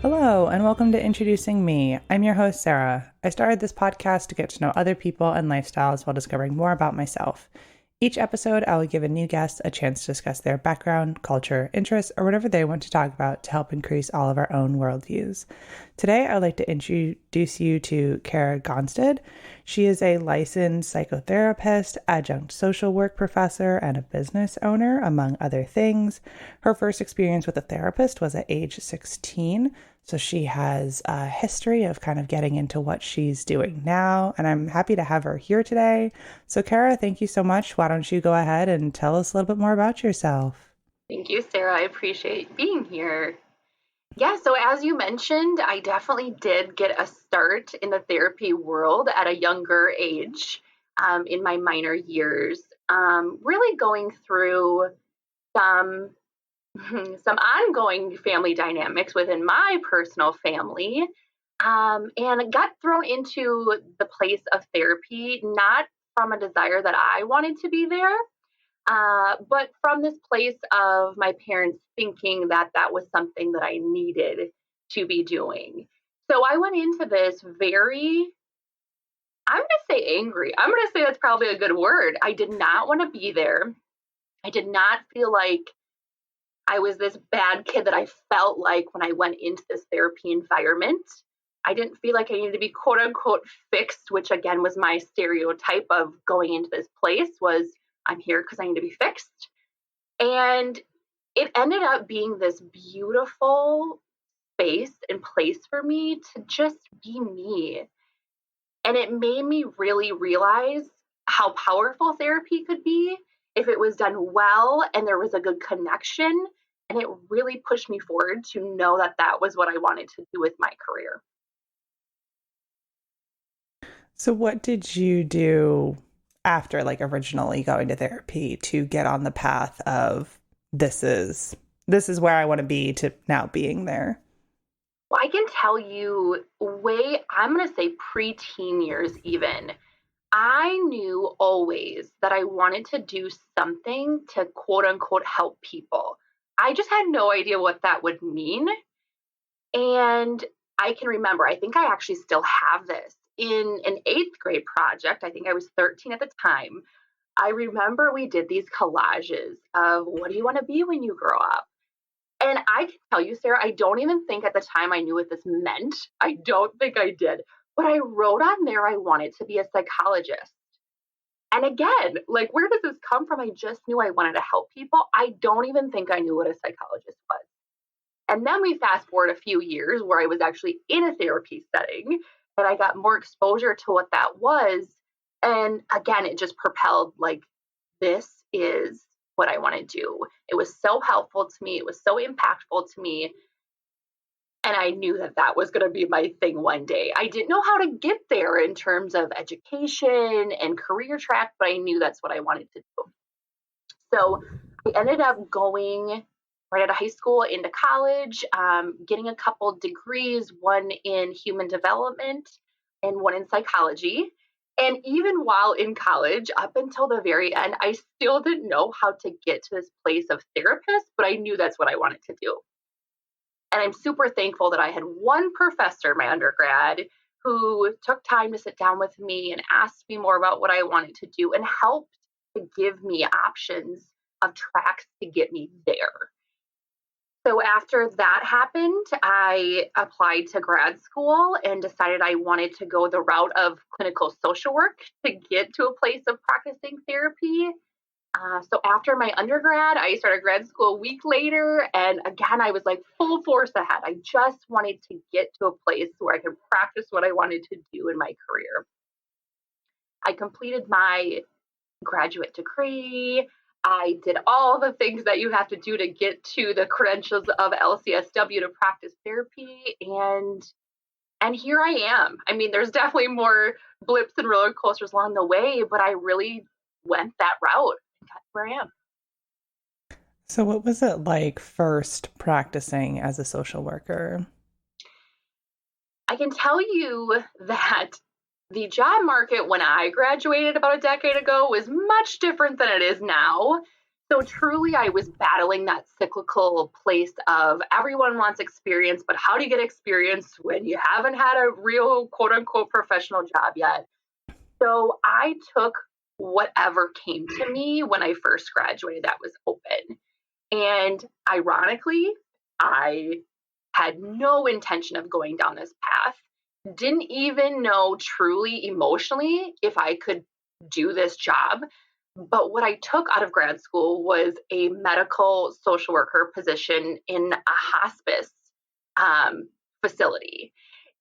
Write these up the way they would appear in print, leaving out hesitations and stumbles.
Hello, and welcome to Introducing Me. I'm your host, Sarah. I started this podcast to get to know other people and lifestyles while discovering more about myself. Each episode, I will give a new guest a chance to discuss their background, culture, interests, or whatever they want to talk about to help increase all of our own worldviews. Today, I would like to introduce you to Karah. She is a licensed psychotherapist, adjunct social work professor, and a business owner, among other things. Her first experience with a therapist was at age 16, so she has a history of kind of getting into what she's doing now, and I'm happy to have her here today. So Karah, thank you so much. Why don't you go ahead and tell us a little bit more about yourself? Thank you, Sarah. I appreciate being here. Yeah, so as you mentioned, I definitely did get a start in the therapy world at a younger age, in my minor years, really going through some some ongoing family dynamics within my personal family, and got thrown into the place of therapy, not from a desire that I wanted to be there, but from this place of my parents thinking that that was something that I needed to be doing. So I went into this very, I'm going to say angry. I'm going to say that's probably a good word. I did not want to be there. I did not feel like I was this bad kid that I felt like when I went into this therapy environment. I didn't feel like I needed to be quote unquote fixed, which again was my stereotype of going into this place was I'm here because I need to be fixed. And it ended up being this beautiful space and place for me to just be me. And it made me really realize how powerful therapy could be if it was done well and there was a good connection. And it really pushed me forward to know that that was what I wanted to do with my career. So what did you do after originally going to therapy to get on the path of this is where I want to be to now being there? Well, I can tell you I'm going to say preteen years even. I knew always that I wanted to do something to quote unquote help people. I just had no idea what that would mean. And I can remember, I think I actually still have this in an eighth grade project. I think I was 13 at the time. I remember we did these collages of what do you want to be when you grow up? And I can tell you, Sarah, I don't even think at the time I knew what this meant. I don't think I did. But I wrote on there I wanted to be a psychologist. And again, like, where does this come from? I just knew I wanted to help people. I don't even think I knew what a psychologist was. And then we fast forward a few years where I was actually in a therapy setting and I got more exposure to what that was. And again, it just propelled like, this is what I want to do. It was so helpful to me. It was so impactful to me. And I knew that that was going to be my thing one day. I didn't know how to get there in terms of education and career track, but I knew that's what I wanted to do. So I ended up going right out of high school into college, getting a couple degrees, one in human development and one in psychology. And even while in college, up until the very end, I still didn't know how to get to this place of therapist, but I knew that's what I wanted to do. And I'm super thankful that I had one professor in my undergrad who took time to sit down with me and ask me more about what I wanted to do and helped to give me options of tracks to get me there. So after that happened, I applied to grad school and decided I wanted to go the route of clinical social work to get to a place of practicing therapy. So after my undergrad, I started grad school a week later. And again, I was like full force ahead. I just wanted to get to a place where I could practice what I wanted to do in my career. I completed my graduate degree. I did all the things that you have to do to get to the credentials of LCSW to practice therapy. And here I am. I mean, there's definitely more blips and roller coasters along the way, but I really went that route and got where I am. So what was it like first practicing as a social worker? I can tell you that the job market when I graduated about a decade ago was much different than it is now. So truly, I was battling that cyclical place of everyone wants experience, but how do you get experience when you haven't had a real quote unquote professional job yet? So I took whatever came to me when I first graduated that was open. And ironically, I had no intention of going down this path, didn't even know truly emotionally if I could do this job. But what I took out of grad school was a medical social worker position in a hospice um, facility.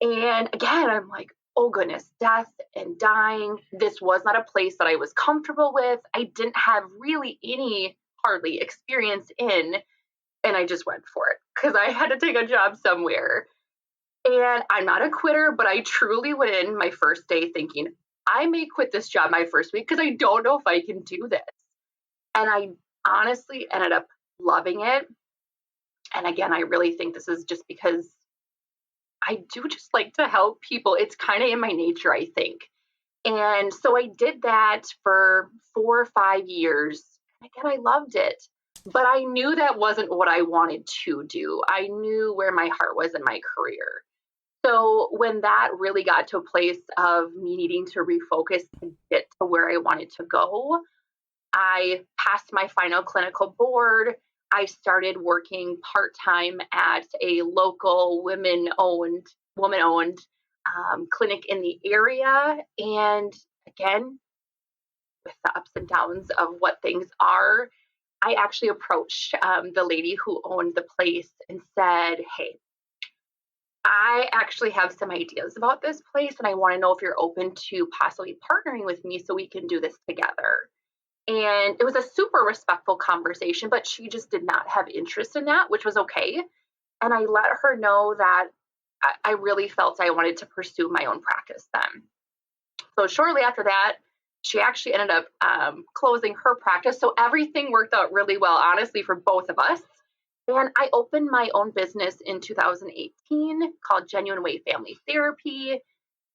And again, I'm like, oh goodness, death and dying. This was not a place that I was comfortable with. I didn't have really any hardly experience in, and I just went for it because I had to take a job somewhere. And I'm not a quitter, but I truly went in my first day thinking, I may quit this job my first week because I don't know if I can do this. And I honestly ended up loving it. And again, I really think this is just because I do just like to help people. It's kind of in my nature, I think. And so I did that for 4 or 5 years. And again, I loved it. But I knew that wasn't what I wanted to do. I knew where my heart was in my career. So when that really got to a place of me needing to refocus and get to where I wanted to go, I passed my final clinical board. I started working part time at a local woman owned clinic in the area. And again, with the ups and downs of what things are, I actually approached the lady who owned the place and said, hey, I actually have some ideas about this place, and I want to know if you're open to possibly partnering with me so we can do this together. And it was a super respectful conversation, but she just did not have interest in that, which was okay. And I let her know that I really felt I wanted to pursue my own practice then. So shortly after that, she actually ended up closing her practice. So everything worked out really well, honestly, for both of us. And I opened my own business in 2018 called Genuine Way Family Therapy.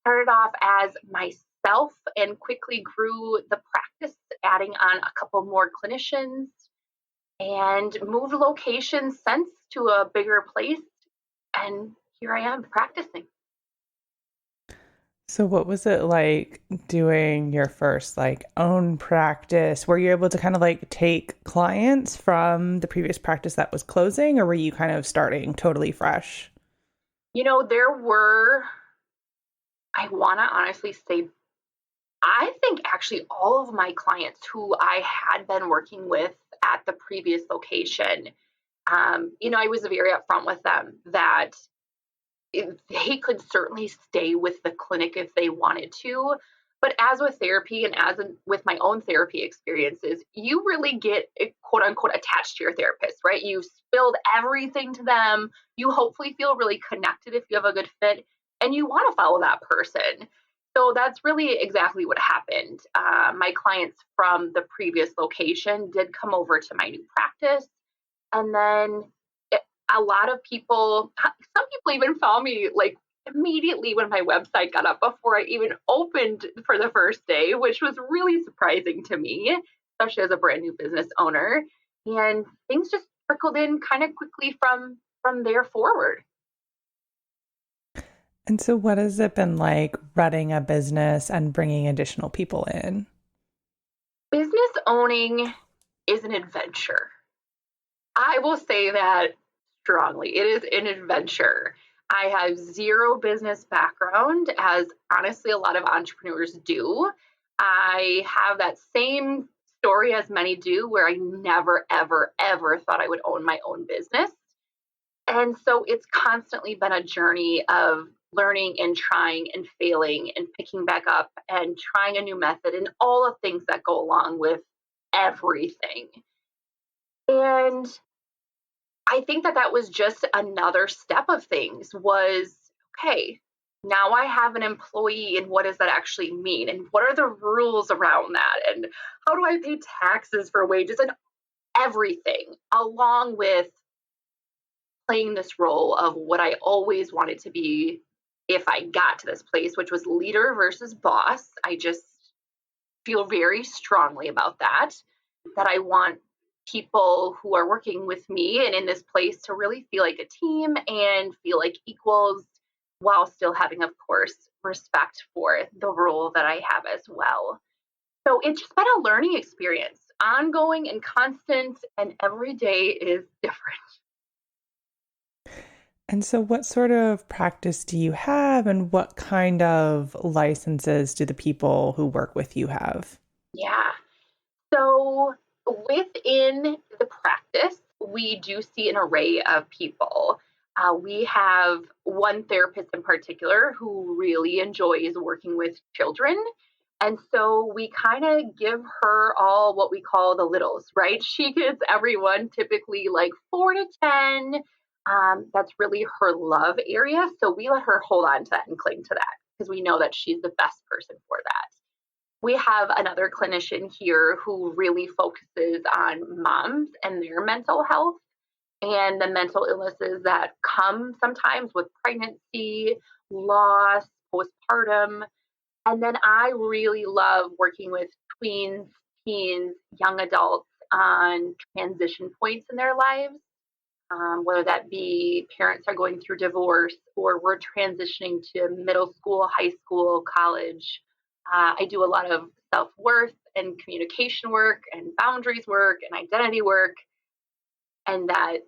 Started off as myself and quickly grew the practice, adding on a couple more clinicians and moved locations since to a bigger place. And here I am practicing. So what was it like doing your first own practice? Were you able to kind of take clients from the previous practice that was closing, or were you kind of starting totally fresh? There were, I want to honestly say, I think actually all of my clients who I had been working with at the previous location, I was very upfront with them that they could certainly stay with the clinic if they wanted to. But as with therapy and with my own therapy experiences, you really get quote unquote attached to your therapist, right? You've spilled everything to them. You hopefully feel really connected if you have a good fit and you want to follow that person. So that's really exactly what happened. My clients from the previous location did come over to my new practice. And then a lot of people, some people even found me immediately when my website got up before I even opened for the first day, which was really surprising to me, especially as a brand new business owner. And things just trickled in kind of quickly from there forward. And so what has it been like running a business and bringing additional people in? Business owning is an adventure. I will say that strongly. It is an adventure. I have zero business background, as honestly a lot of entrepreneurs do. I have that same story as many do, where I never, ever, ever thought I would own my own business. And so it's constantly been a journey of learning and trying and failing and picking back up and trying a new method and all the things that go along with everything. And I think that was just another step of things was, okay, now I have an employee and what does that actually mean? And what are the rules around that? And how do I pay taxes for wages and everything, along with playing this role of what I always wanted to be if I got to this place, which was leader versus boss. I just feel very strongly about that I want people who are working with me and in this place to really feel like a team and feel like equals while still having, of course, respect for the role that I have as well. So it's just been a learning experience, ongoing and constant, and every day is different. And so, what sort of practice do you have, and what kind of licenses do the people who work with you have? Yeah. So within the practice, we do see an array of people. We have one therapist in particular who really enjoys working with children. And so we kind of give her all what we call the littles, right? She gives everyone typically like 4 to 10. That's really her love area. So we let her hold on to that and cling to that because we know that she's the best person for that. We have another clinician here who really focuses on moms and their mental health and the mental illnesses that come sometimes with pregnancy, loss, postpartum. And then I really love working with tweens, teens, young adults on transition points in their lives, whether that be parents are going through divorce or we're transitioning to middle school, high school, college. I do a lot of self worth and communication work and boundaries work and identity work. And that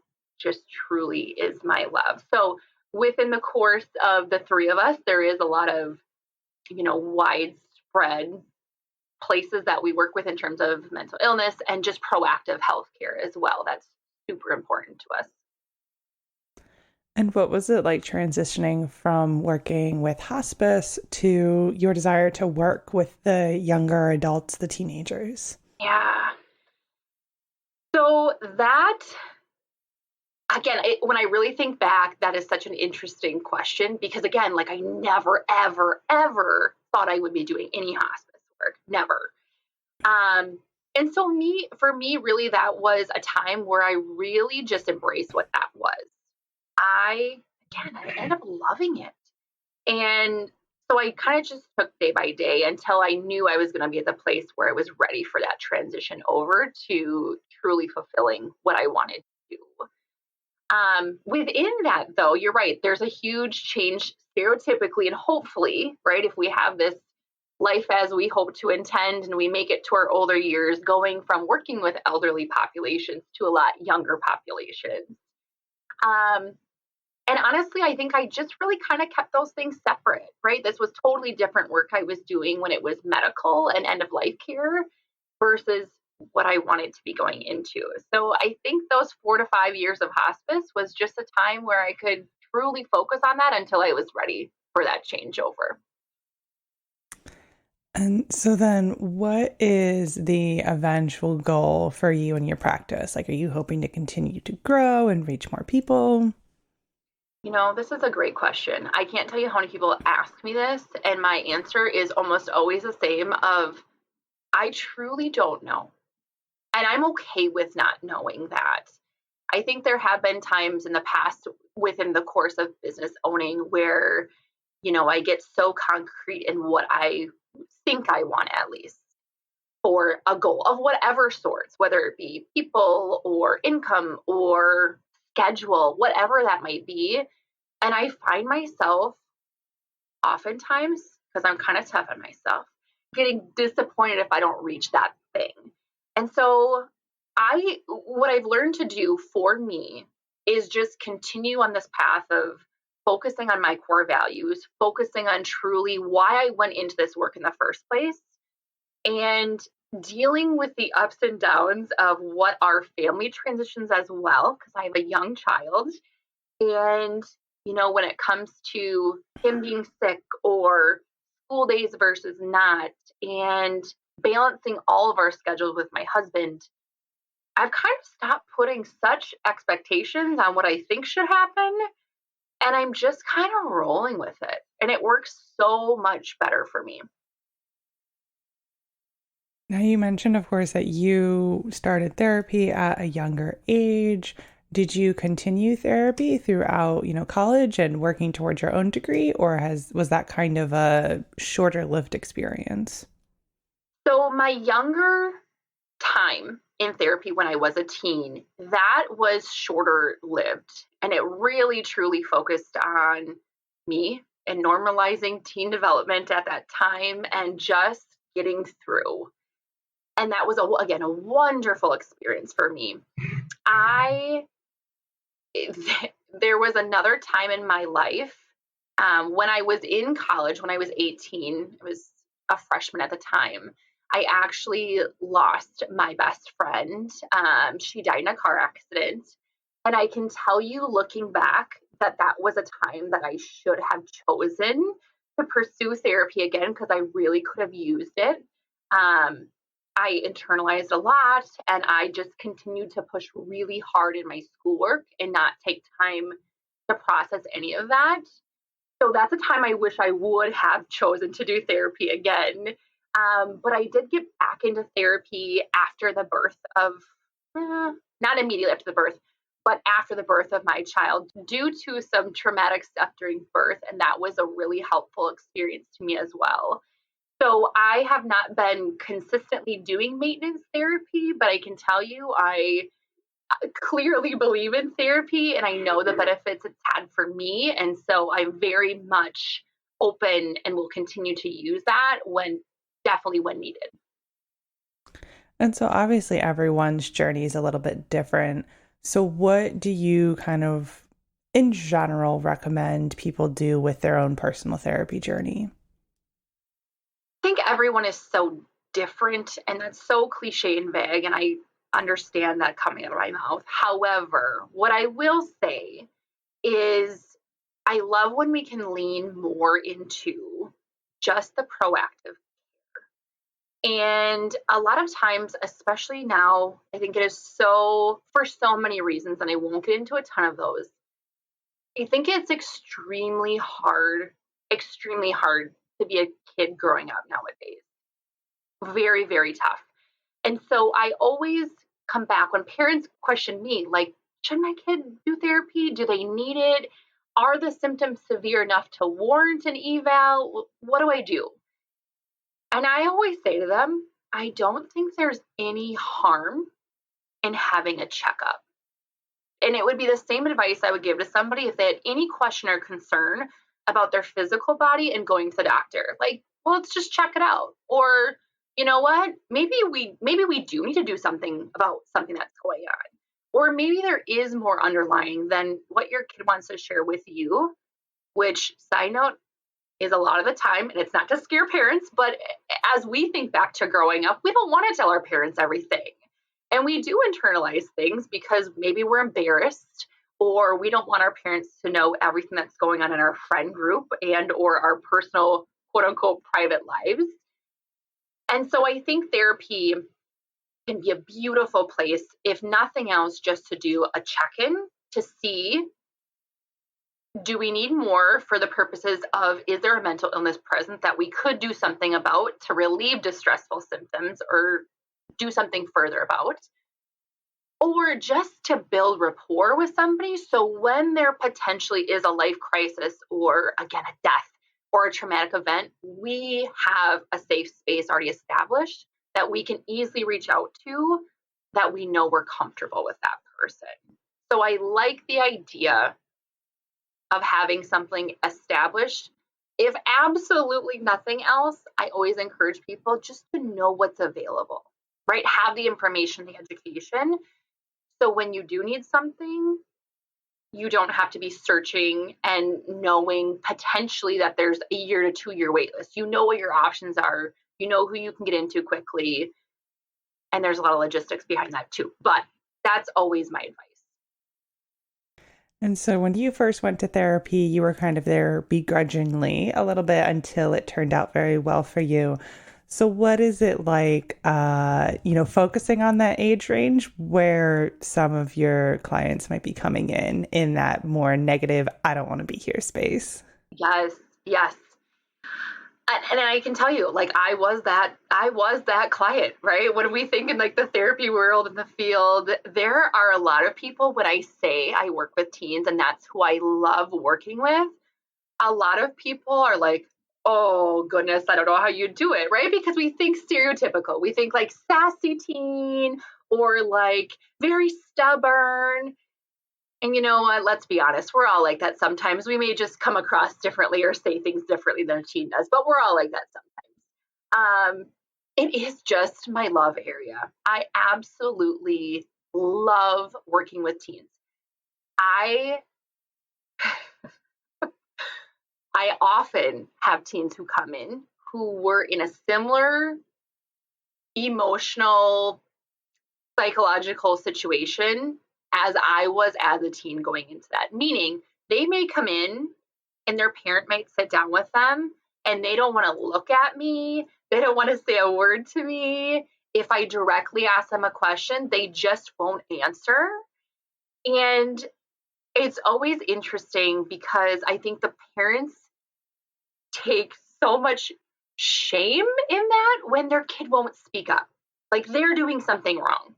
just truly is my love. So, within the course of the three of us, there is a lot of, widespread places that we work with in terms of mental illness and just proactive healthcare as well. That's super important to us. And what was it like transitioning from working with hospice to your desire to work with the younger adults, the teenagers? Yeah. So that, again, when I really think back, that is such an interesting question because, again, like I never, ever, ever thought I would be doing any hospice work. Never. And so for me, really, that was a time where I really just embraced what that was. I ended up loving it. And so I kind of just took day by day until I knew I was going to be at the place where I was ready for that transition over to truly fulfilling what I wanted to do. Within that, though, you're right, there's a huge change stereotypically and hopefully, right, if we have this life as we hope to intend and we make it to our older years, going from working with elderly populations to a lot younger populations. Um, and honestly, I think I just really kind of kept those things separate, right? This was totally different work I was doing when it was medical and end of life care versus what I wanted to be going into. So I think those 4 to 5 years of hospice was just a time where I could truly focus on that until I was ready for that changeover. And so then what is the eventual goal for you and your practice? Like, are you hoping to continue to grow and reach more people? This is a great question. I can't tell you how many people ask me this, and my answer is almost always the same of I truly don't know. And I'm okay with not knowing that. I think there have been times in the past within the course of business owning where, I get so concrete in what I think I want at least for a goal of whatever sorts, whether it be people or income or schedule, whatever that might be. And I find myself oftentimes, because I'm kind of tough on myself, getting disappointed if I don't reach that thing. And so what I've learned to do for me is just continue on this path of focusing on my core values, focusing on truly why I went into this work in the first place, and dealing with the ups and downs of what are family transitions as well, because I have a young child. And, when it comes to him being sick or school days versus not, and balancing all of our schedules with my husband, I've kind of stopped putting such expectations on what I think should happen. And I'm just kind of rolling with it. And it works so much better for me. Now, you mentioned, of course, that you started therapy at a younger age. Did you continue therapy throughout, college and working towards your own degree, or was that kind of a shorter lived experience? So my younger time in therapy when I was a teen, that was shorter lived. And it really truly focused on me and normalizing teen development at that time and just getting through. And that was, again, a wonderful experience for me. There was another time in my life when I was in college, when I was 18, I was a freshman at the time. I actually lost my best friend. She died in a car accident. And I can tell you, looking back, that that was a time that I should have chosen to pursue therapy again because I really could have used it. Um, I internalized a lot and I just continued to push really hard in my schoolwork and not take time to process any of that. So that's a time I wish I would have chosen to do therapy again. But I did get back into therapy after the birth of, not immediately after the birth, but after the birth of my child due to some traumatic stuff during birth. And that was a really helpful experience to me as well. So I have not been consistently doing maintenance therapy, but I can tell you I clearly believe in therapy and I know the benefits it's had for me. And so I'm very much open and will continue to use that definitely when needed. And so obviously everyone's journey is a little bit different. So what do you kind of, in general, recommend people do with their own personal therapy journey? I think everyone is so different, and that's so cliche and vague, and I understand that coming out of my mouth. However, what I will say is I love when we can lean more into just the proactive. And a lot of times, especially now, I think it is so, for so many reasons, and I won't get into a ton of those. I think it's extremely hard to be a kid growing up nowadays. Very, very tough. And so I always come back when parents question me, like, should my kid do therapy? Do they need it? Are the symptoms severe enough to warrant an eval? What do I do? And I always say to them, I don't think there's any harm in having a checkup. And it would be the same advice I would give to somebody if they had any question or concern about their physical body and going to the doctor. Like, well, let's just check it out. Or, you know what? Maybe we do need to do something about something that's going on. Or maybe there is more underlying than what your kid wants to share with you, which, side note, is a lot of the time, and it's not to scare parents, but as we think back to growing up, we don't want to tell our parents everything. And we do internalize things because maybe we're embarrassed or we don't want our parents to know everything that's going on in our friend group and or our personal quote unquote private lives. And so I think therapy can be a beautiful place, if nothing else, just to do a check-in to see, do we need more for the purposes of, is there a mental illness present that we could do something about to relieve distressful symptoms or do something further about? Or just to build rapport with somebody so when there potentially is a life crisis or, again, a death or a traumatic event, we have a safe space already established that we can easily reach out to, that we know we're comfortable with that person. So I like the idea of having something established. If absolutely nothing else, I always encourage people just to know what's available, right? Have the information, the education. So when you do need something, you don't have to be searching and knowing potentially that there's a 1 to 2 year wait list. You know what your options are. You know who you can get into quickly. And there's a lot of logistics behind that too. But that's always my advice. And so when you first went to therapy, you were kind of there begrudgingly a little bit until it turned out very well for you. So what is it like, focusing on that age range where some of your clients might be coming in that more negative, I don't want to be here space? Yes, yes. And I can tell you, like, I was that client, right? When we think in like the therapy world in the field, there are a lot of people, when I say I work with teens and that's who I love working with, a lot of people are like, oh goodness, I don't know how you do it, right? Because we think stereotypical. We think like sassy teen or like very stubborn. And you know what? Let's be honest. We're all like that sometimes. We may just come across differently or say things differently than a teen does, but we're all like that sometimes. It is just my love area. I absolutely love working with teens. I I often have teens who come in who were in a similar emotional, psychological situation as I was as a teen going into that. Meaning, they may come in and their parent might sit down with them and they don't want to look at me. They don't want to say a word to me. If I directly ask them a question, they just won't answer. And it's always interesting because I think the parents take so much shame in that when their kid won't speak up. Like they're doing something wrong.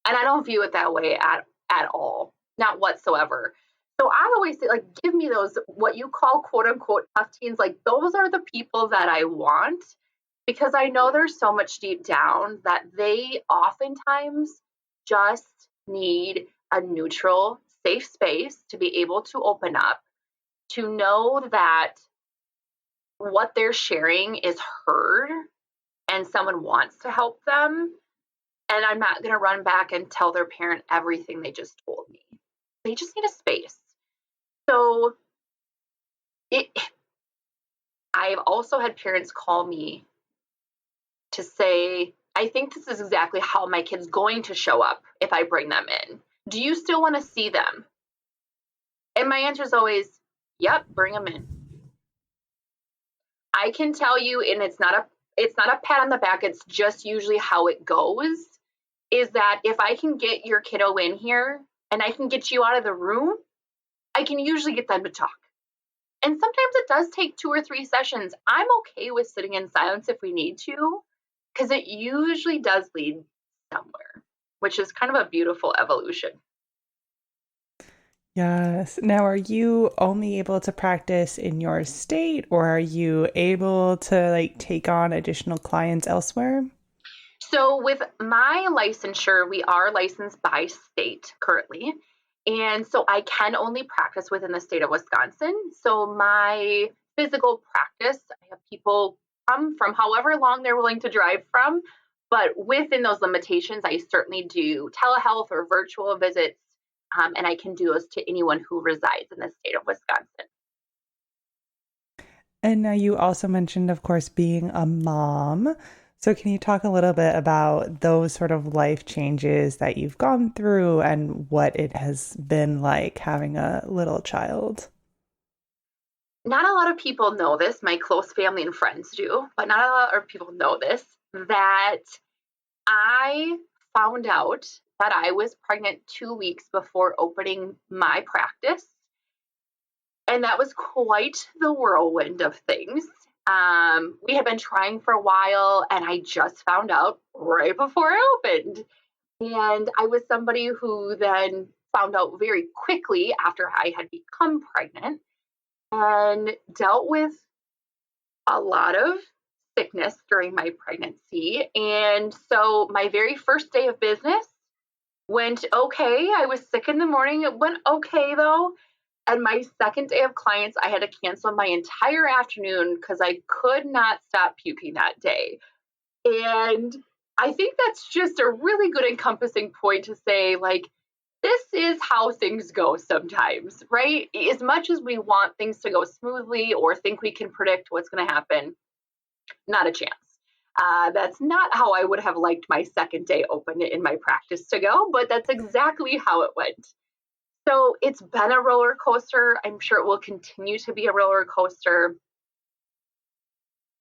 And I don't view it that way at all, not whatsoever. So I always say, like, give me those what you call quote unquote tough teens. Like those are the people that I want because I know there's so much deep down that they oftentimes just need a neutral, safe space to be able to open up, to know that what they're sharing is heard and someone wants to help them. And I'm not going to run back and tell their parent everything they just told me. They just need a space. So it, I've also had parents call me to say, I think this is exactly how my kid's going to show up if I bring them in. Do you still want to see them? And my answer is always, yep, bring them in. I can tell you, and it's not a pat on the back, it's just usually how it goes, is that if I can get your kiddo in here and I can get you out of the room, I can usually get them to talk. And sometimes it does take 2 or 3 sessions. I'm okay with sitting in silence if we need to, because it usually does lead somewhere, which is kind of a beautiful evolution. Yes. Now, are you only able to practice in your state, or are you able to like take on additional clients elsewhere? So with my licensure, we are licensed by state currently. And so I can only practice within the state of Wisconsin. So my physical practice, I have people come from however long they're willing to drive from. But within those limitations, I certainly do telehealth or virtual visits. And I can do those to anyone who resides in the state of Wisconsin. And now you also mentioned, of course, being a mom. So can you talk a little bit about those sort of life changes that you've gone through and what it has been like having a little child? Not a lot of people know this. My close family and friends do, but not a lot of people know this, that I found out that I was pregnant 2 weeks before opening my practice. And that was quite the whirlwind of things. We had been trying for a while, and I just found out right before I opened. And I was somebody who then found out very quickly after I had become pregnant and dealt with a lot of sickness during my pregnancy. And so my very first day of business went okay. I was sick in the morning. It went okay though. And my second day of clients, I had to cancel my entire afternoon because I could not stop puking that day. And I think that's just a really good encompassing point to say, like, this is how things go sometimes, right? As much as we want things to go smoothly or think we can predict what's going to happen, not a chance. That's not how I would have liked my second day open in my practice to go, but that's exactly how it went. So it's been a roller coaster. I'm sure it will continue to be a roller coaster.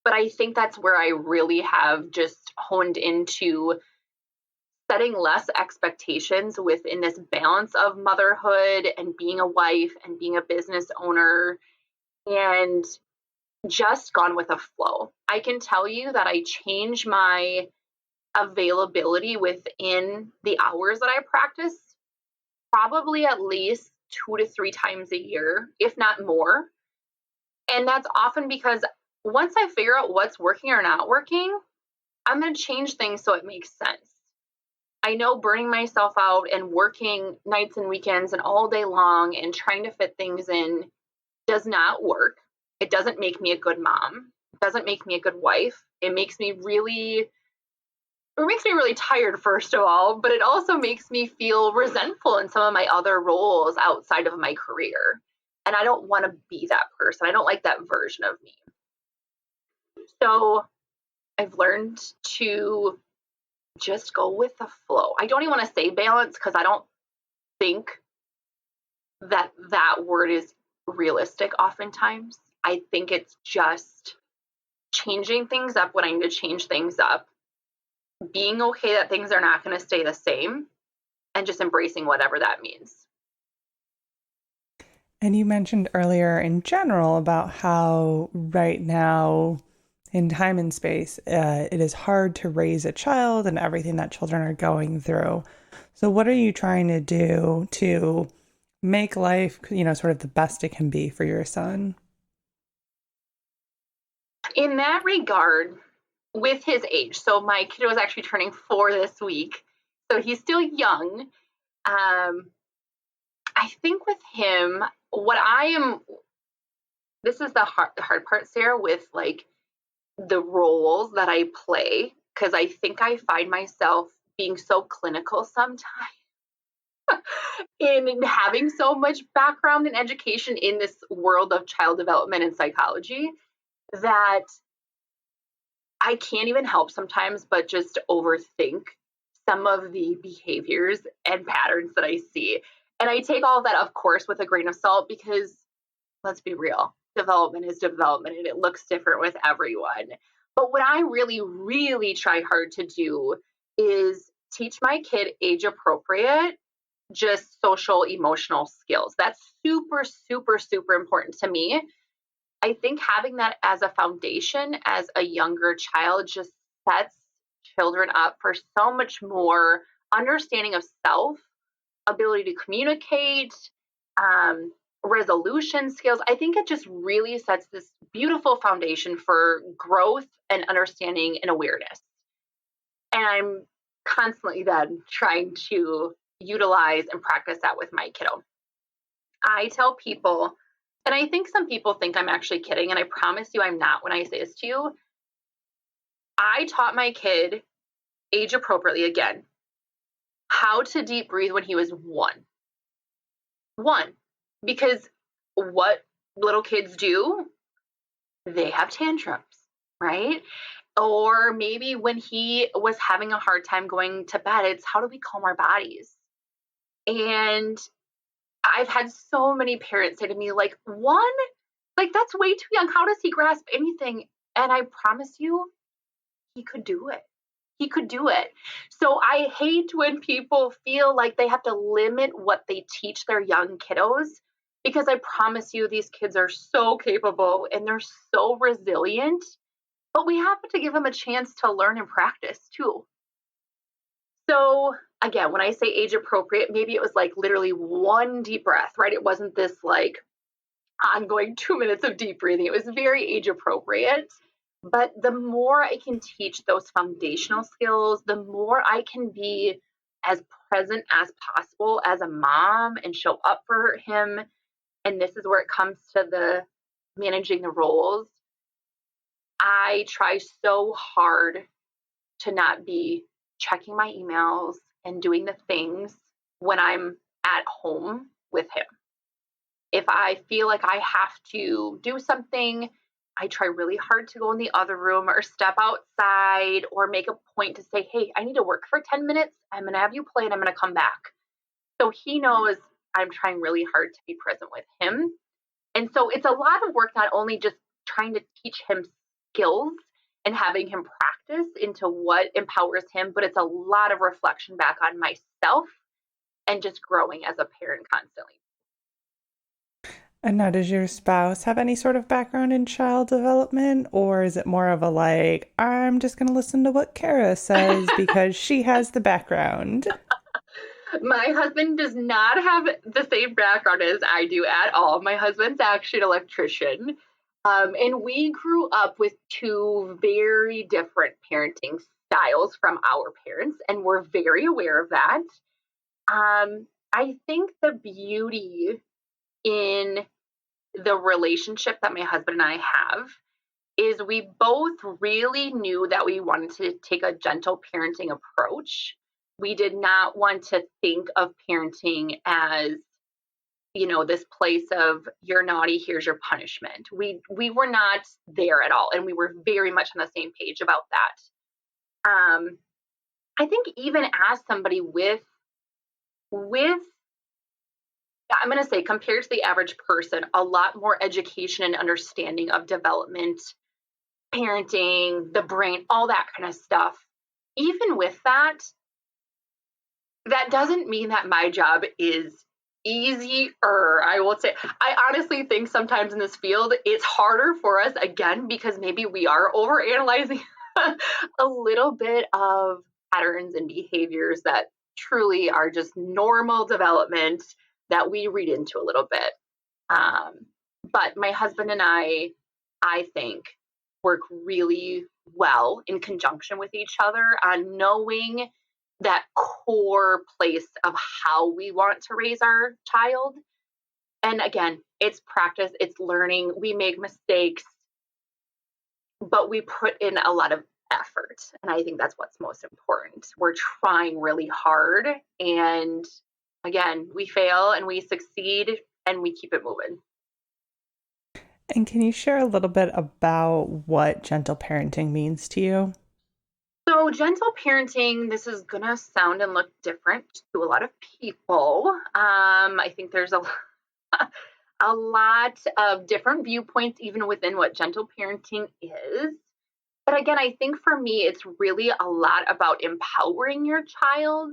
But I think that's where I really have just honed into setting less expectations within this balance of motherhood and being a wife and being a business owner, and just gone with a flow. I can tell you that I change my availability within the hours that I practice probably at least 2 to 3 times a year, if not more. And that's often because once I figure out what's working or not working, I'm going to change things so it makes sense. I know burning myself out and working nights and weekends and all day long and trying to fit things in does not work. It doesn't make me a good mom. It doesn't make me a good wife. It makes me really tired, first of all, but it also makes me feel resentful in some of my other roles outside of my career. And I don't want to be that person. I don't like that version of me. So I've learned to just go with the flow. I don't even want to say balance because I don't think that that word is realistic oftentimes. I think it's just changing things up when I need to change things up, being okay that things are not going to stay the same, and just embracing whatever that means. And you mentioned earlier in general about how right now in time and space, it is hard to raise a child and everything that children are going through. So what are you trying to do to make life, sort of the best it can be for your son? In that regard, with his age, so my kid was actually turning 4 this week, so he's still young. I think with him, this is the hard part, Sarah, with like the roles that I play, because I think I find myself being so clinical sometimes in having so much background and education in this world of child development and psychology that I can't even help sometimes but just overthink some of the behaviors and patterns that I see. And I take all of that, of course, with a grain of salt because let's be real, development is development and it looks different with everyone. But what I really, really try hard to do is teach my kid age appropriate, just social emotional skills. That's super, super, super important to me. I think having that as a foundation as a younger child just sets children up for so much more understanding of self, ability to communicate, um, resolution skills. I think it just really sets this beautiful foundation for growth and understanding and awareness. And I'm constantly then trying to utilize and practice that with my kiddo. I tell people, and I think some people think I'm actually kidding, and I promise you I'm not when I say this to you. I taught my kid age appropriately again how to deep breathe when he was one. One, because what little kids do, they have tantrums, right? Or maybe when he was having a hard time going to bed, it's how do we calm our bodies? And I've had so many parents say to me, like, one, like, that's way too young. How does he grasp anything? And I promise you, he could do it. He could do it. So I hate when people feel like they have to limit what they teach their young kiddos because I promise you, these kids are so capable and they're so resilient. But we have to give them a chance to learn and practice too. So again, when I say age appropriate, maybe it was like literally one deep breath, right? It wasn't this like ongoing 2 minutes of deep breathing. It was very age appropriate. But the more I can teach those foundational skills, the more I can be as present as possible as a mom and show up for him. And this is where it comes to the managing the roles. I try so hard to not be checking my emails and doing the things when I'm at home with him. If I feel like I have to do something, I try really hard to go in the other room or step outside or make a point to say, hey, I need to work for 10 minutes. I'm going to have you play and I'm going to come back. So he knows I'm trying really hard to be present with him. And so it's a lot of work, not only just trying to teach him skills and having him practice into what empowers him, but it's a lot of reflection back on myself and just growing as a parent constantly. And now, does your spouse have any sort of background in child development, or is it more of a like, I'm just going to listen to what Karah says because she has the background? My husband does not have the same background as I do at all. My husband's actually an electrician. And we grew up with two very different parenting styles from our parents, and we're very aware of that. I think the beauty in the relationship that my husband and I have is we both really knew that we wanted to take a gentle parenting approach. We did not want to think of parenting as, this place of you're naughty, here's your punishment. We were not there at all, and we were very much on the same page about that. I think even as somebody with I'm going to say, compared to the average person, a lot more education and understanding of development, parenting, the brain, all that kind of stuff. Even with that, that doesn't mean that my job is easier. I will say, I honestly think sometimes in this field, it's harder for us, again, because maybe we are overanalyzing a little bit of patterns and behaviors that truly are just normal development that we read into a little bit. But my husband and I think, work really well in conjunction with each other on knowing that core place of how we want to raise our child. And again, it's practice, it's learning. We make mistakes, but we put in a lot of effort. And I think that's what's most important. We're trying really hard. And again, we fail and we succeed and we keep it moving. And can you share a little bit about what gentle parenting means to you? So, gentle parenting, this is going to sound and look different to a lot of people. I think there's a lot of different viewpoints, even within what gentle parenting is. But again, I think for me, it's really a lot about empowering your child,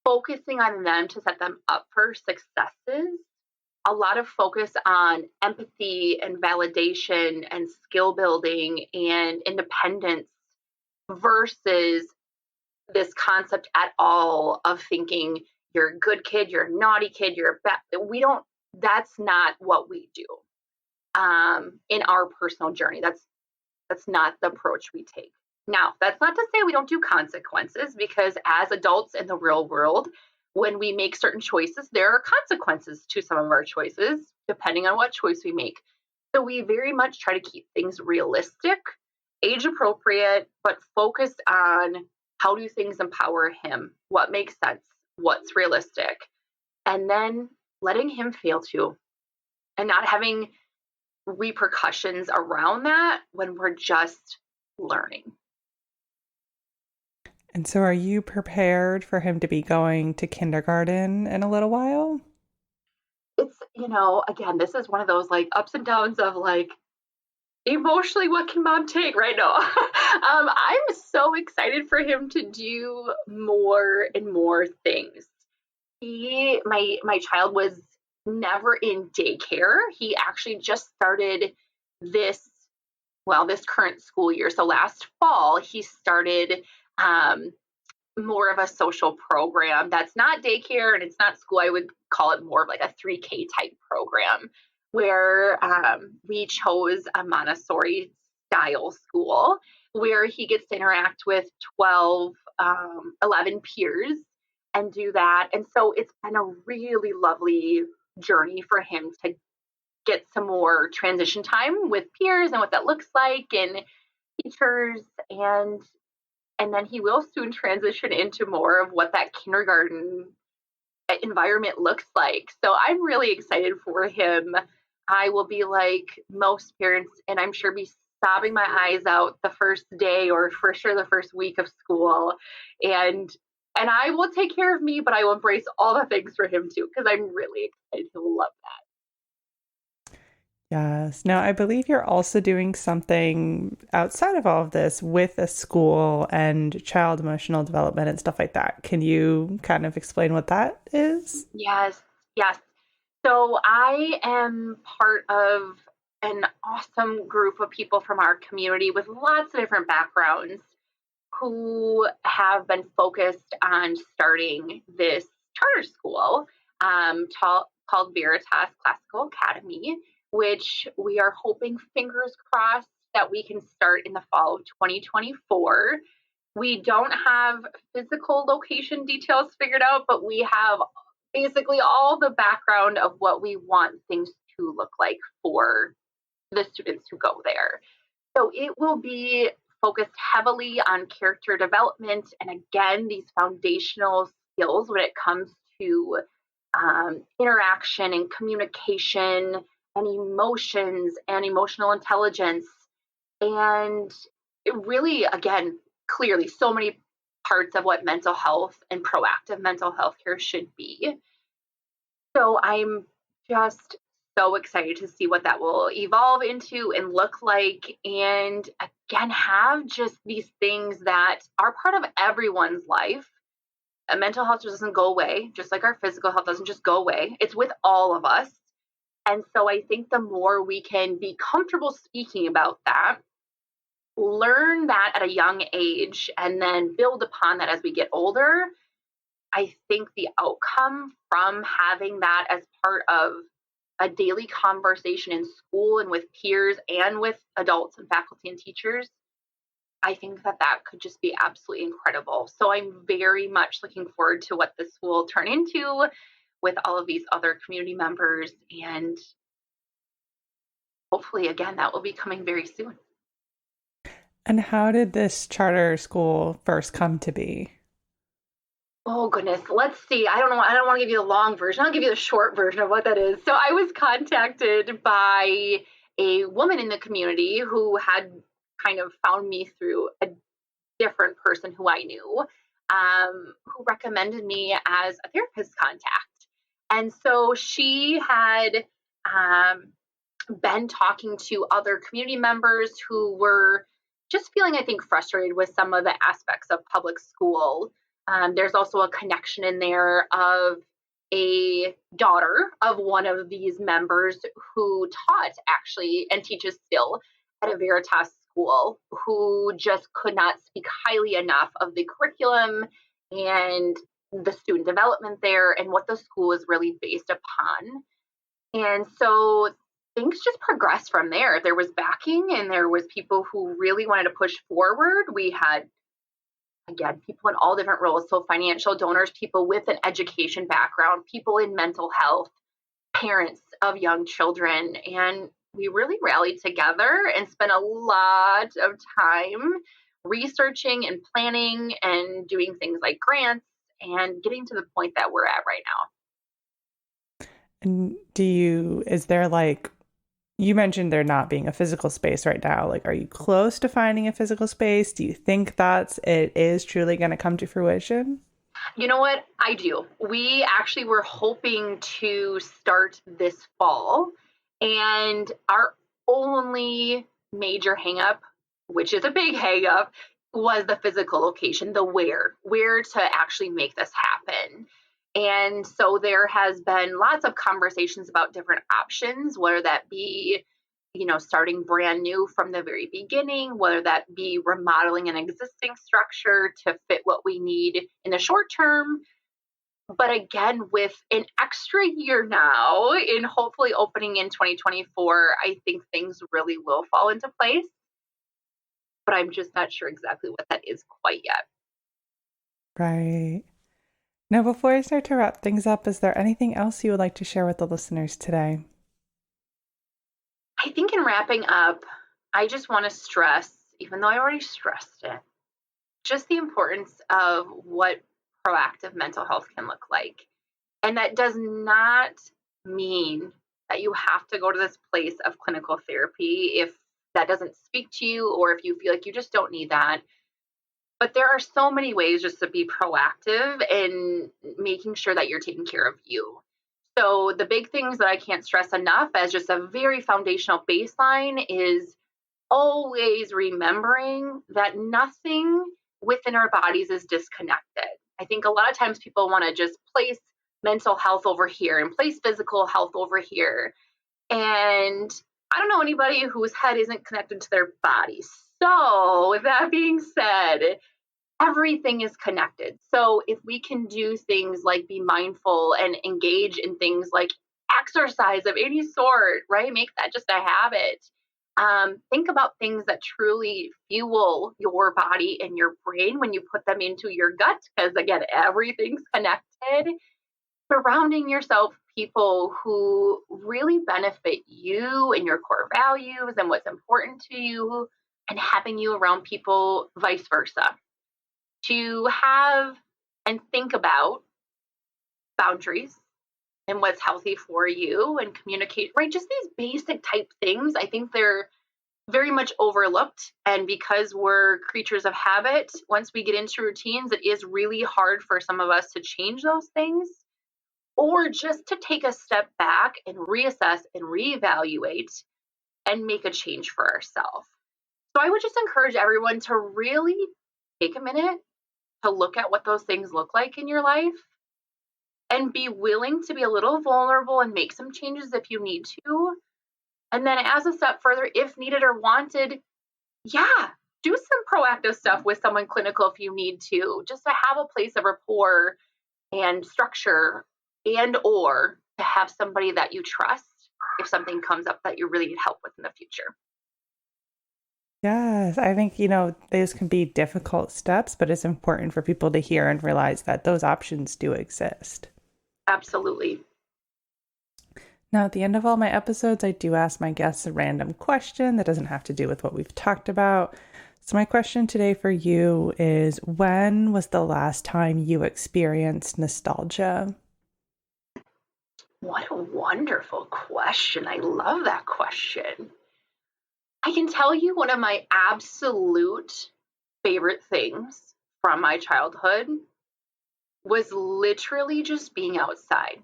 focusing on them to set them up for successes, a lot of focus on empathy and validation and skill building and independence versus this concept at all of thinking you're a good kid, you're a naughty kid, you're a bad. We don't. That's not what we do in our personal journey. That's not the approach we take. Now, that's not to say we don't do consequences, because as adults in the real world, when we make certain choices, there are consequences to some of our choices, depending on what choice we make. So we very much try to keep things realistic, age appropriate, but focused on how do things empower him, what makes sense, what's realistic, and then letting him fail too, and not having repercussions around that when we're just learning. And so are you prepared for him to be going to kindergarten in a little while? It's, again, this is one of those like ups and downs of like emotionally, what can mom take right now? I'm so excited for him to do more and more things. My child was never in daycare. He actually just started this this current school year. So last fall, he started more of a social program that's not daycare and it's not school. I would call it more of like a 3K type program where we chose a Montessori style school where he gets to interact with 12, 11 peers and do that. And so it's been a really lovely journey for him to get some more transition time with peers and what that looks like and teachers, and then he will soon transition into more of what that kindergarten environment looks like. So I'm really excited for him. I will be like most parents, and I'm sure be sobbing my eyes out the first day or for sure the first week of school. And I will take care of me, but I will embrace all the things for him too, because I'm really excited. He'll love that. Yes. Now, I believe you're also doing something outside of all of this with a school and child emotional development and stuff like that. Can you kind of explain what that is? Yes, yes. So I am part of an awesome group of people from our community with lots of different backgrounds who have been focused on starting this charter school called Veritas Classical Academy. which we are hoping, fingers crossed, that we can start in the fall of 2024. We don't have physical location details figured out, but we have basically all the background of what we want things to look like for the students who go there. So it will be focused heavily on character development and, again, these foundational skills when it comes to interaction and communication and emotions and emotional intelligence. And it really, again, clearly so many parts of what mental health and proactive mental health care should be. So I'm just so excited to see what that will evolve into and look like. And again, have just these things that are part of everyone's life. Mental health just doesn't go away, just like our physical health doesn't just go away. It's with all of us. And so I think the more we can be comfortable speaking about that, learn that at a young age, and then build upon that as we get older, I think the outcome from having that as part of a daily conversation in school and with peers and with adults and faculty and teachers, I think that that could just be absolutely incredible. So I'm very much looking forward to what this will turn into with all of these other community members. And hopefully, again, that will be coming very soon. And how did this charter school first come to be? Oh goodness, let's see. I don't know. I don't want to give you the long version. I'll give you the short version of what that is. So I was contacted by a woman in the community who had kind of found me through a different person who I knew, who recommended me as a therapist contact. And so she had been talking to other community members who were just feeling, I think, frustrated with some of the aspects of public school. There's also a connection in there of a daughter of one of these members who taught actually and teaches still at a Veritas school, who just could not speak highly enough of the curriculum and the student development there and what the school is really based upon. And so things just progressed from there. There was backing and there was people who really wanted to push forward. We had, again, people in all different roles. So financial donors, people with an education background, people in mental health, parents of young children. And we really rallied together and spent a lot of time researching and planning and doing things like grants and getting to the point that we're at right now. And is there like, you mentioned there not being a physical space right now. Like, are you close to finding a physical space? Do you think it is truly going to come to fruition? You know what? I do. We actually were hoping to start this fall, and our only major hangup, which is a big hangup, was the physical location, the where to actually make this happen. And so there has been lots of conversations about different options, whether that be, starting brand new from the very beginning, whether that be remodeling an existing structure to fit what we need in the short term. But again, with an extra year now in hopefully opening in 2024, I think things really will fall into place. But I'm just not sure exactly what that is quite yet. Right. Now, before I start to wrap things up, is there anything else you would like to share with the listeners today? I think in wrapping up, I just want to stress, even though I already stressed it, just the importance of what proactive mental health can look like. And that does not mean that you have to go to this place of clinical therapy if that doesn't speak to you or if you feel like you just don't need that. But there are so many ways just to be proactive in making sure that you're taking care of you. So the big things that I can't stress enough as just a very foundational baseline is always remembering that nothing within our bodies is disconnected. I think a lot of times people want to just place mental health over here and place physical health over here. And I don't know anybody whose head isn't connected to their body. So, with that being said, everything is connected. So if we can do things like be mindful and engage in things like exercise of any sort, right? Make that just a habit. Think about things that truly fuel your body and your brain when you put them into your gut, because again, everything's connected. Surrounding yourself people who really benefit you and your core values and what's important to you, and having you around people vice versa. To have and think about boundaries and what's healthy for you and communicate, right? Just these basic type things. I think they're very much overlooked. And because we're creatures of habit, once we get into routines, it is really hard for some of us to change those things, or just to take a step back and reassess and reevaluate and make a change for ourselves. So I would just encourage everyone to really take a minute to look at what those things look like in your life and be willing to be a little vulnerable and make some changes if you need to. And then as a step further, if needed or wanted, yeah, do some proactive stuff with someone clinical if you need to, just to have a place of rapport and structure, and or to have somebody that you trust if something comes up that you really need help with in the future. Yes, I think, those can be difficult steps, but it's important for people to hear and realize that those options do exist. Absolutely. Now, at the end of all my episodes, I do ask my guests a random question that doesn't have to do with what we've talked about. So my question today for you is, when was the last time you experienced nostalgia? What a wonderful question. I love that question. I can tell you one of my absolute favorite things from my childhood was literally just being outside.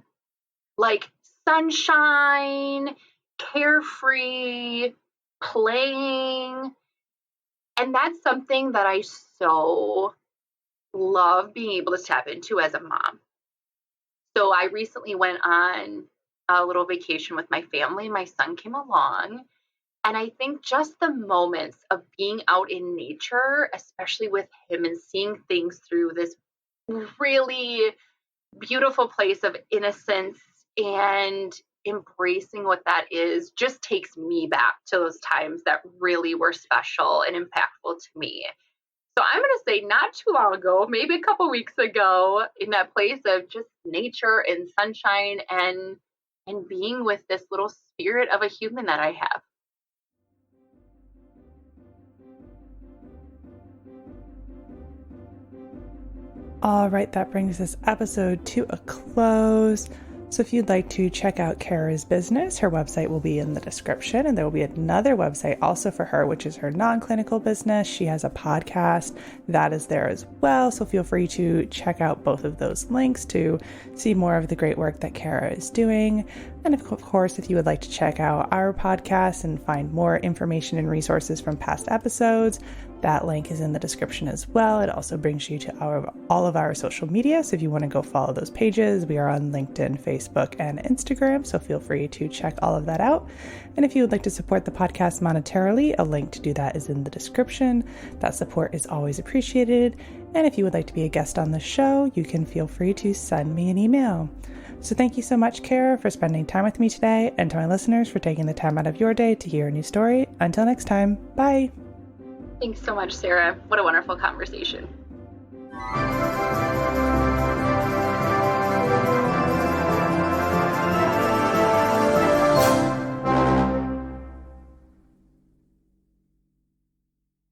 Like sunshine, carefree, playing. And that's something that I so love being able to tap into as a mom. So I recently went on a little vacation with my family. My son came along. And I think just the moments of being out in nature, especially with him and seeing things through this really beautiful place of innocence and embracing what that is, just takes me back to those times that really were special and impactful to me. So I'm going to say not too long ago, maybe a couple weeks ago, in that place of just nature and sunshine and being with this little spirit of a human that I have. All right, that brings this episode to a close. So if you'd like to check out Karah's business, her website will be in the description, and there will be another website also for her, which is her non-clinical business. She has a podcast that is there as well. So feel free to check out both of those links to see more of the great work that Karah is doing. And of course, if you would like to check out our podcast and find more information and resources from past episodes, that link is in the description as well. It also brings you to all of our social media. So if you want to go follow those pages, we are on LinkedIn, Facebook, and Instagram. So feel free to check all of that out. And if you would like to support the podcast monetarily, a link to do that is in the description. That support is always appreciated. And if you would like to be a guest on the show, you can feel free to send me an email. So thank you so much, Karah, for spending time with me today, and to my listeners for taking the time out of your day to hear a new story. Until next time, bye. Thanks so much, Sarah. What a wonderful conversation.